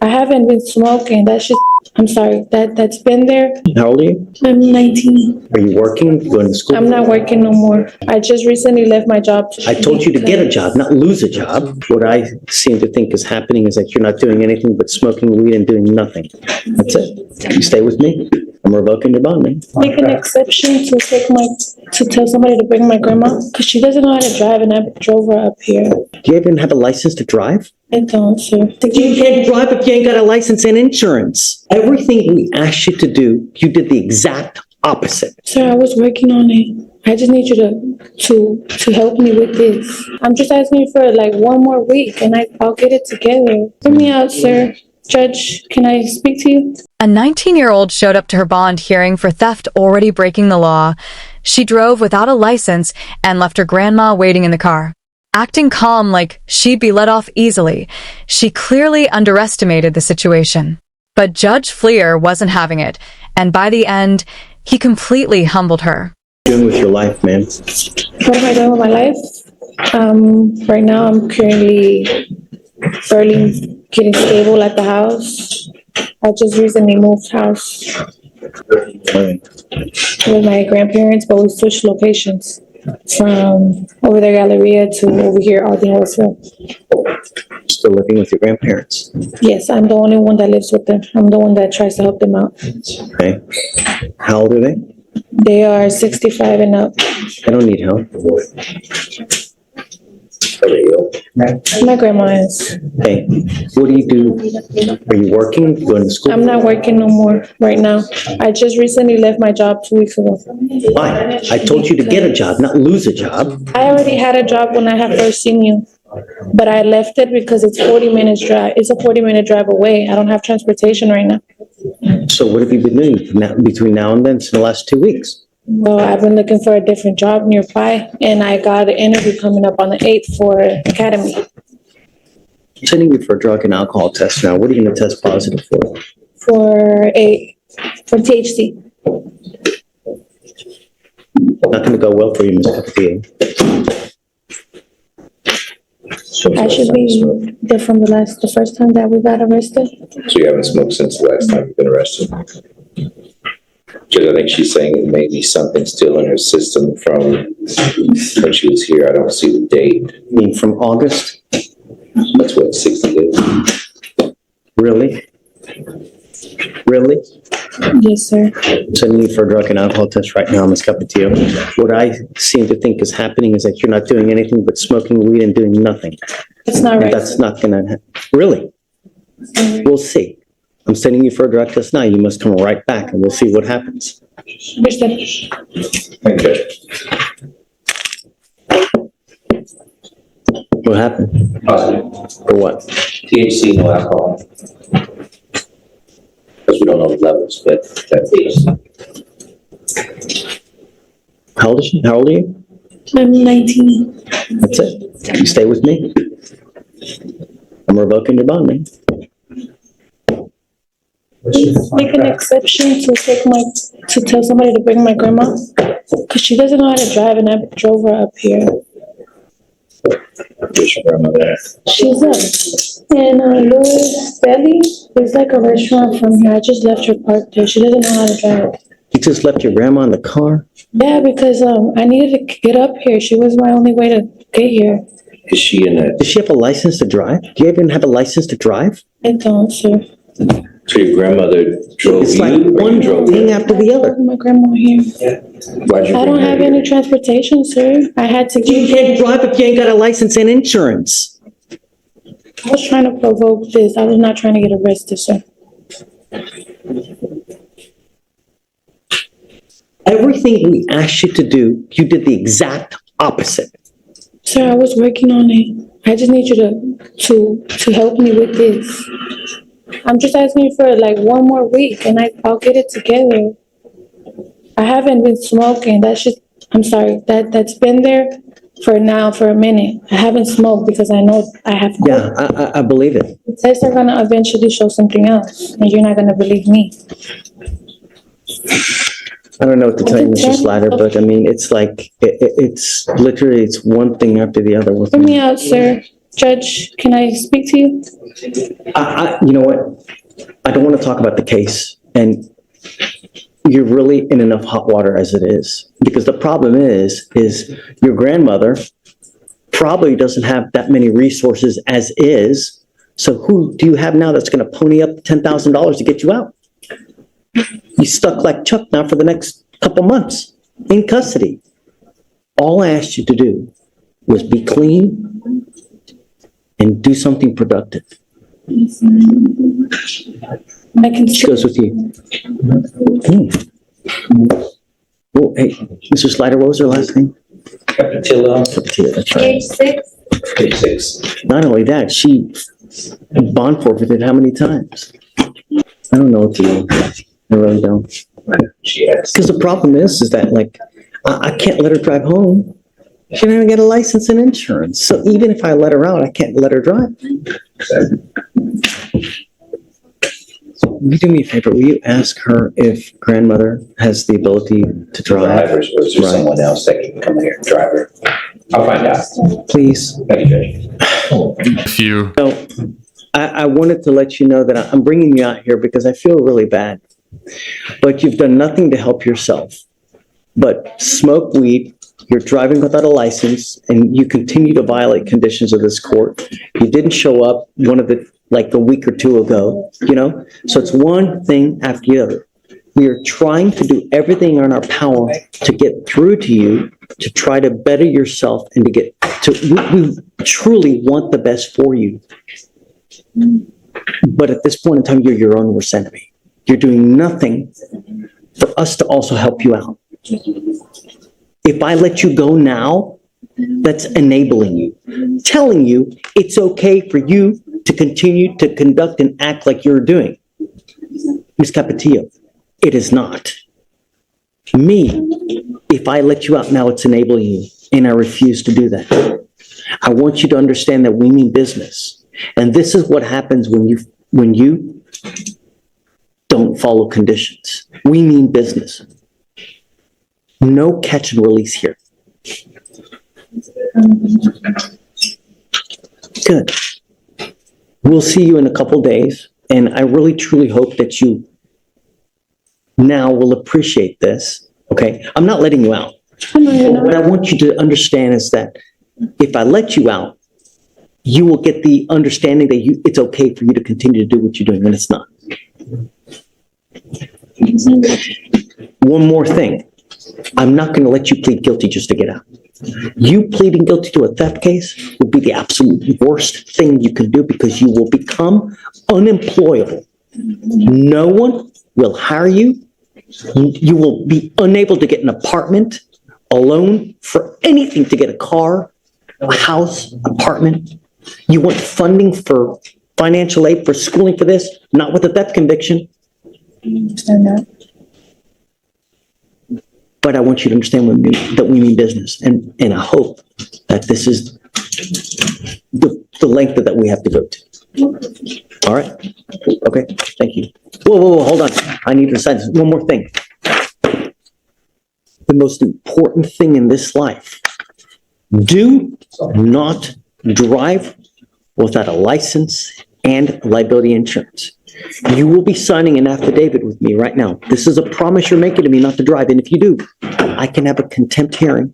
I haven't been smoking. That's just, I'm sorry, that's been there. How old are you? I'm 19. Are you working? Going to school? I'm not working no more. I just recently left my job. I told you to get a job, not lose a job. What I seem to think is happening is that you're not doing anything but smoking weed and doing nothing. That's it. You stay with me, I'm revoking your bond, man. Make an exception to tell somebody to bring my grandma, because she doesn't know how to drive, and I drove her up here. Do you even have a license to drive? I don't, sir. You can't drive if you ain't got a license and insurance. Everything we asked you to do, you did the exact opposite. Sir, I was working on it. I just need you to help me with this. I'm just asking you for like one more week, and I'll get it together. Hear me out, sir. Judge, can I speak to you? A 19-year-old showed up to her bond hearing for theft already breaking the law. She drove without a license and left her grandma waiting in the car. Acting calm like she'd be let off easily, she clearly underestimated the situation. But Judge Fleer wasn't having it, and by the end, he completely humbled her. What are you doing with your life, man? What am I doing with my life? Right now, I'm currently barely getting stable at the house. I just recently moved house with my grandparents, but we switched locations from over there, Galleria, to over here, Alden Westfield. Still living with your grandparents? Yes, I'm the only one that lives with them. I'm the one that tries to help them out. Okay. How old are they? They are 65 and up. I don't need help. My grandma is. Hey, what do you do? Are you working? Going to school? I'm not working no more right now. I just recently left my job 2 weeks ago. Why? I told you to get a job, not lose a job. I already had a job when I had first seen you, but I left it because it's 40 minutes drive. It's a 40-minute drive away. I don't have transportation right now. So what have you been doing between now and then, in the last 2 weeks? Well, I've been looking for a different job nearby, and I got an interview coming up on the 8th for Academy. I'm sending you for a drug and alcohol test now. What are you going to test positive for? For THC. Not going to go well for you, Ms. Capitio. I should be there from the first time that we got arrested. So you haven't smoked since the last time you've been arrested? Because I think she's saying it may be something still in her system from when she was here. I don't see the date. You mean from August? That's what, 60 days? Really? Really? Yes, sir. I'm sending you for a drug and alcohol test right now, Ms. Capitio. What I seem to think is happening is that you're not doing anything but smoking weed and doing nothing. That's not And right. that's not going to happen. Really? We'll see. I'm sending you for a drug test now. You must come right back and we'll see what happens. Understood. Okay. What happened? Positive. For what? THC, no alcohol. Because we don't know the levels, but that's How old is she? How old are you? I'm 19. That's it. You stay with me, I'm revoking your bond, man. Make an exception to tell somebody to bring my grandma, because she doesn't know how to drive, and I drove her up here. Where's your grandmother? She's up in Louis Valley. There's like a restaurant from here. I just left her parked there. She doesn't know how to drive. You just left your grandma in the car? Yeah, because I needed to get up here. She was my only way to get here. Is she in a, Does she have a license to drive? Do you even have a license to drive? I don't, sir. so your grandmother drove It's you? like or you one drove thing her? after the other. My grandma here. Why'd you I bring don't her have here? any transportation, sir. I had to You can't drive if you ain't got a license and insurance. I was trying to provoke this. I was not trying to get arrested, sir. Everything we asked you to do, you did the exact opposite. Sir, I was working on it. I just need you to help me with this. I'm just asking you for like one more week, and I'll get it together. I haven't been smoking. That's just, I'm sorry, that's been there for a minute. I haven't smoked because I know I have. Yeah, I believe it. The tests are gonna eventually show something else, and you're not gonna believe me. I don't know what to tell you, Mr. Slatter, but I mean, it's like, it's literally, it's one thing after the other. Hear me out, sir. Judge, can I speak to you? You know what? I don't want to talk about the case, and you're really in enough hot water as it is. Because the problem is your grandmother probably doesn't have that many resources as is. So who do you have now that's going to pony up $10,000 to get you out? You stuck like Chuck now for the next couple months in custody. All I asked you to do was be clean and do something productive. I can She goes with you. Well, hey, Mr. Slider, what was her last name? Capatillo, Capatillo, that's right. Page 6. page 6. Not only that, she bond forfeited how many times? I don't know what to do. I really don't. She has. Because the problem is that like, I can't let her drive home. She didn't even get a license and insurance. So even if I let her out, I can't let her drive. So will you do me a favor? Will you ask her if grandmother has the ability to drive? Or is there someone else that can come here and drive her? I'll find out. Please. Thank you, Judge. If you, So I wanted to let you know that I'm bringing you out here because I feel really bad. But you've done nothing to help yourself. But smoke weed, you're driving without a license, and you continue to violate conditions of this court. You didn't show up like a week or two ago, you know? So it's one thing after the other. We are trying to do everything in our power to get through to you, to try to better yourself and to get to, we truly want the best for you. But at this point in time, you're your own worst enemy. You're doing nothing for us to also help you out. If I let you go now, that's enabling you, telling you it's okay for you to continue to conduct and act like you're doing. Ms. Capatillo, it is not. Me, if I let you out now, it's enabling you, and I refuse to do that. I want you to understand that we mean business. And this is what happens when you don't follow conditions. We mean business. No catch and release here. Good. We'll see you in a couple days, and I really truly hope that you now will appreciate this, okay? I'm not letting you out. What I want you to understand is that if I let you out, you will get the understanding that it's okay for you to continue to do what you're doing when it's not. One more thing. I'm not going to let you plead guilty just to get out. You pleading guilty to a theft case will be the absolute worst thing you can do because you will become unemployable. No one will hire you. You will be unable to get an apartment, a loan for anything, to get a car, a house, apartment. You want funding for financial aid for schooling for this, not with a theft conviction. But I want you to understand that we mean business, and I hope that this is the length that we have to go to. All right? Okay, thank you. Whoa, hold on. I need to decide one more thing. The most important thing in this life, do not drive without a license and liability insurance. You will be signing an affidavit with me right now. This is a promise you're making to me not to drive. And if you do, I can have a contempt hearing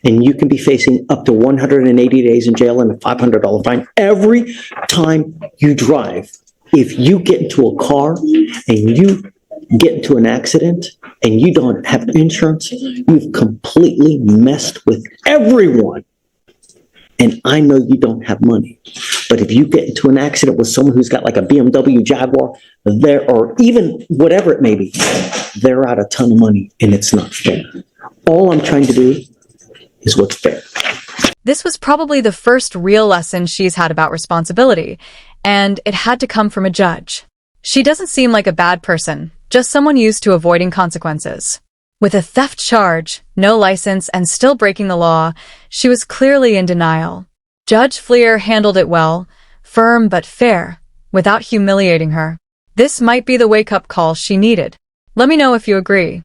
and you can be facing up to 180 days in jail and a $500 fine every time you drive. If you get into a car and you get into an accident and you don't have insurance, you've completely messed with everyone. And I know you don't have money. But if you get into an accident with someone who's got like a BMW Jaguar, or even whatever it may be, they're out a ton of money and it's not fair. All I'm trying to do is what's fair. This was probably the first real lesson she's had about responsibility, and it had to come from a judge. She doesn't seem like a bad person, just someone used to avoiding consequences. With a theft charge, no license, and still breaking the law, she was clearly in denial. Judge Fleer handled it well, firm but fair, without humiliating her. This might be the wake-up call she needed. Let me know if you agree.